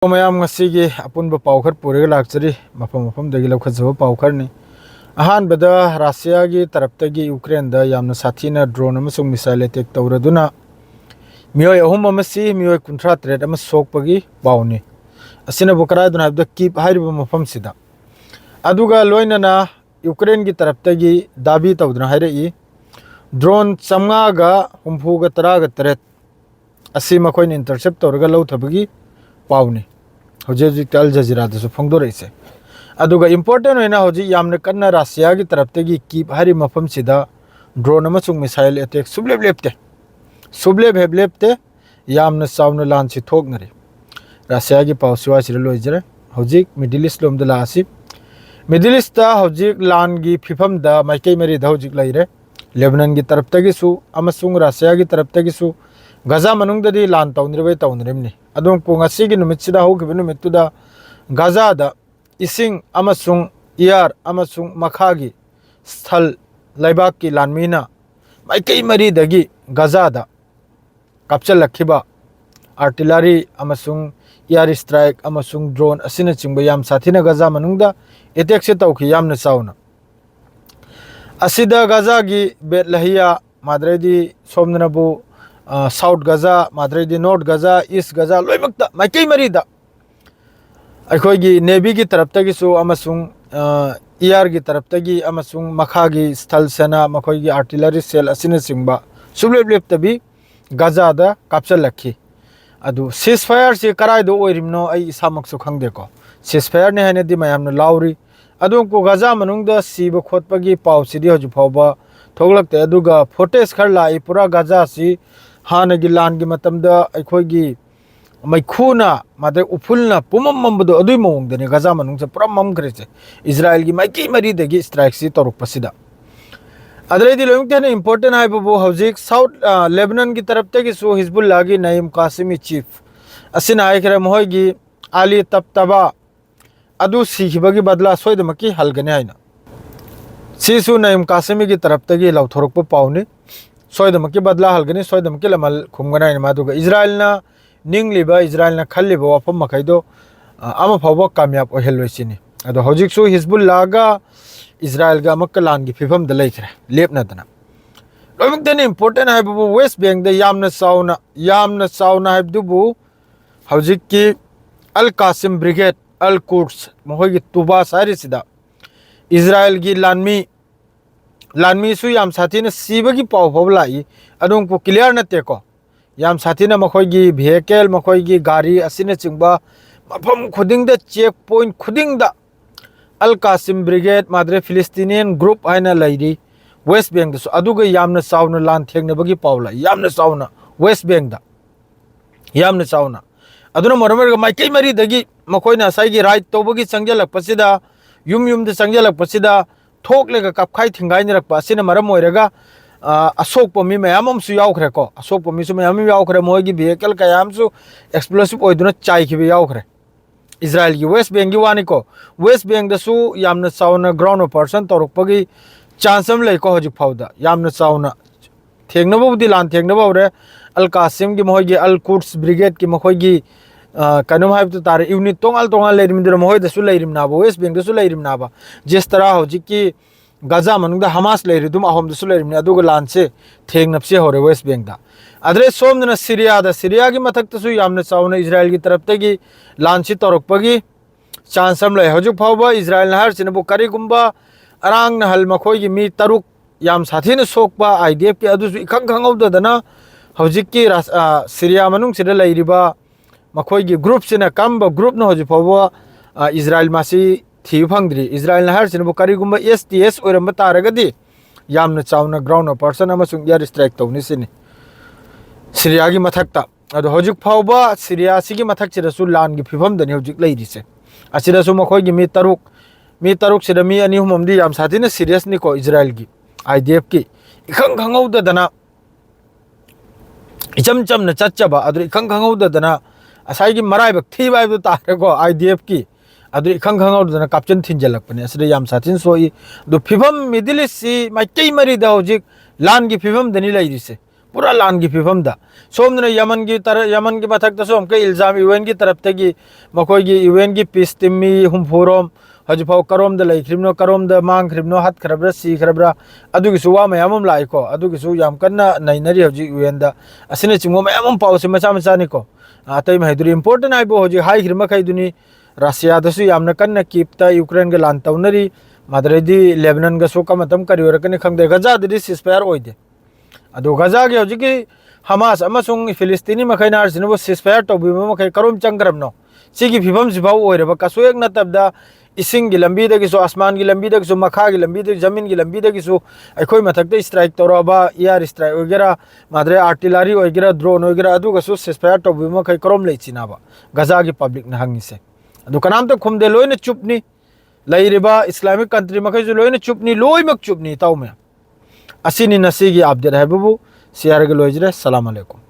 Ma'am अपुब पाखर पूरे लाचरी मफम मफमदगी लौखजब पाखरनी अहानबद Russia की तरफ यूक्रेन साथीना ड्रोन मिसाइल अटैक तौरदुना मियोय अहुम मियोय 53 सोकपगी पाउनी असिनबु करायदुना हाइबद कीप हाइरिबा मफमसिदा अदुगा लोइनना यूक्रेन की तरफ दाबी तौदुना हाइरई ड्रोन 553 असी मखोइन इंटरसेप्ट तौरगा लौथबगी पाउनी हजे अल जजीरा फोंदोरसे इम्पोर्टेंट होना हमें कन्ना रशिया की तरफ कीप हरी मफम ड्रोन मिसाइल अटैक सुबलेब लेपते लेपते चावना लान से थोनरी रशिया की पाउसवा लोजरे हजिक मिडिल ईस्ट लोम लासी मिडिल ईस्ट हजिक लान की फिफम माइकई मरीद हजिक लेरे लेबनान की तरफ रशिया की तरफ गजा मनुंगददी लान तौनरिबै तौनरिमनि अदुम पुंगासिगी नुमितसिदा होगिबे नुमितुदा गजादा इसिंग अमसुंग इयार अमसुंग मखागी स्थल लैबाक की लानमीना माइकई मरीदगी गजादा कापचलखिबा आर्टिलरी अमसुंग इयार स्ट्राइक अमसुंग ड्रोन असिना चिंबा याम साथीना गजा मनुंगदा एटेक से तौखि यामना चावना असिदा गजागी बेतलहिया माद्रेदी सोमनबु साउथ गजा माद्रेदी नॉर्थ गजा ईस्ट गजा लोइमक्ता माइकई मरीदा अखोगी नेवी की तरफ इयार की तरफ मखा की स्थल सेना मखोगी आर्टिलरी सेल असिना सिंबा सुबलेब लेपतबी गजादा कापचलखी अदु सीज फायर से कराइदो ओइरिमनो आई इसामक्सु खंगदेको सीज फायर ने हानेदी मयामना लाउरी अदुम को गजा मनुंगदा सीब खोटपगी पाउसिदी हजु फावबा थोगलक्ते अदुगा फोटेज खर लाई पूरा गजा सी हानगी लान की मतमदा अखोगी मैखुना मादे उफुलना पुमम ममबदो अदुई मवंगदने गजा मनुंगसे पूरा ममखरेसे इजराइल की माइकी मरीदगी स्ट्राइक सी तौरपसिदा अदरेदी लोइंगतेन इंपोर्टेंट हाइबबो हौजिक साउथ लेबनान की तरफ तेगिसु हिजबुल्लाह की नईम कासिमी चीफ असिना आइखरे मोहगी आली तबतबा अदु सीखिबगी बदला सोयदमकी हलगने हाइना सीसु नईम कासिमी की तरफ तेगी लौथोरकपो पाउनी सोयदमकी बदला हलगनी सोयदमकी लमल खुमगना मादुगा इजराइलना निंगलिबा इजराइलना खल्लिबा वाफम मखैदो अमा फावबा कामयाब ओहेलोइसिनी अदो हौजिकसु हिजबुल्लाहगा इजराइलगा अमक्का लान की फिफम द लैखरे लेपनादना लोइमक्तेन इंपोर्टेंट हाइबबु वेस्ट बैंक द यामना चावना हाइबदुबु हौजिककी Al Qassam Brigade Al Quds महोगी तुबा सारिसिदा इजराइल की लानमी सु याम साथीना सीबगी पाव फाव लाई अदुम को क्लियर नतेको याम साथीना मखोगी व्हीकल मखोगी गाड़ी असिना चिंबा मफम खुदिंगदा चेक पॉइंट खुदिंगदा अल कासिम ब्रिगेड माद्रे फिलिस्तीनियन ग्रुप हाइना लैरी वेस्ट बैंक दसु अदुगा यामना चावना लान थेंगनबगी पावला यामना चावना वेस्ट बैंक दा यामना चावना अदुना मरमरगा माइकई मरीदगी मखोइना साइगी राइट तौबगी चंगजलकपसिदा युम चंगजलकपसिदा थोकलेगा कपखाई थिंगाइनरकपा असिना मरम ओइरगा अशोकप मी मयामसु यावखरेको अशोकप मीसु मयाम यावखरे मोगी व्हीकल कयामसु एक्सप्लोसिव ओइदुना चाइखिबे यावखरे इजराइल की वेस्ट बैंक की वानिको वेस्ट बैंक दसु यामना चावना ग्राउंड ऑपरेशन तौरपगी चांस अम लैको हजिक फावदा यामना चावना थेंगनबुदी लान थेंगनबा होरे अल कासिम की मोगी अल कुड्स ब्रिगेड की मखोगी कनुम हाइब तारे यूनिट तोंगाल लेरिमिदर मोहदसु लेरिमनाबा वेस्ट बैंक दसु लेरिमनाबा जिस तरह हजिकी गजा मनुंगदा हमास लेरिदुम अहोमदसु लेरिमने अदुगा लान से थेंगनपसे होरे वेस्ट बैंक दा अदरे सोमदना सीरिया की मथक्तसु यामना चावना इजराइल की तरफ तगी लान से तौरपगी चांस अम लै हजुक फावबा इजराइल हरसिनबु करिगुंबा अरांग हल मखोगी मी तरुक याम साथीना सोकबा आईडीएफ की अदुसु इखंग खंगौददना हजिकी सीरिया मनुंग सिदा लैरिबा मखोगी ग्रुप सिना कम्बा ग्रुप न हजि फावबा इजराइल मासी थी फंगद्री इजराइल हरसिनबु करिगुंबा एसटीएस ओइरम तारगदी यामना चावना ग्राउंड ऑपरेशन अमसुंग एयर स्ट्राइक तौनिसिनी सीरिया की मथक्ता अदो हजिक फावबा सीरिया सिगी मथक्सिदसु लान की फिफम दनि हजिक लैरिसे असिदसु मखोगी मी तरुक सिदा मी अनि हुममदी याम साथीना सीरियस निको इजराइल की आईडीएफ की इखंग खंगौददना इचम चमना चच्चबा अदो इखंग खंगौददना असाइगी मराइबक थीबाइबदु तारेको आईडीएफ की अदु इखंग खंगौदना कापचन थिंजलकपने असिदा याम साथीन सोई दु फिफम मिडिल ईस्ट सी माइकई मरीदा हजिक लान की फिफम दनि लैरिसे पूरा लान की फिफम दा सोमने यमन की मथक सोम के इल्जाम यूएन की तरफ तक मकोई की यूएन की piece Timmy हुमफोरोम हजफाव chrome the लेख्रिमनो chrome the मांगख्रिमनो हाथ खरब्रा सी खरब्रा अदुगी सुवा मयामम लाइको अदुगी सु याम कन्ना नैनरी हजि यूएन दा असने चिंगो मयामम पावसे मचा मचा निको आतै महदुरी इंपोर्टेंट आइबो हजि हाई खिरमा खैदुनी रशिया दसु यामना कन्ना कीपता यूक्रेन के लान तौनरी मादरेदी लेबनान ग सो कमतम करी वरकने खंगदे गजा दि सिस्फायर ओइदे अदो गजा के हजि की हमास अमसुंग फिलिस्तीनी मखैना अर्सिनो सिस्फायर तौबिबो मखै करोम चंगरमनो सिगी फिफम सिफाव ओइरबा कसो एक नतबदा इसिंग की लंबी दगिसो आसमान की लंबी दगिसो मखा की लंबी दग जमीन की लंबी दगिसो अखोई मथकते स्ट्राइक तौरबा एयर स्ट्राइक वगैरह मादरे आर्टिलरी वगैरह ड्रोन वगैरह अदुगसो सिस्फायर तौबिबो मखै करोम लेचिनाबा गजा की पब्लिक न हंगिसे अदो कनाम तो खुमदे लोइने चुपनी लैरिबा इस्लामिक कंट्री मखै जो लोइने चुपनी लोइमक चुपनी ताउ में असिनी नसीगी अपडेट है बुबु शेयर के लोइजरे सलाम अलैकुम।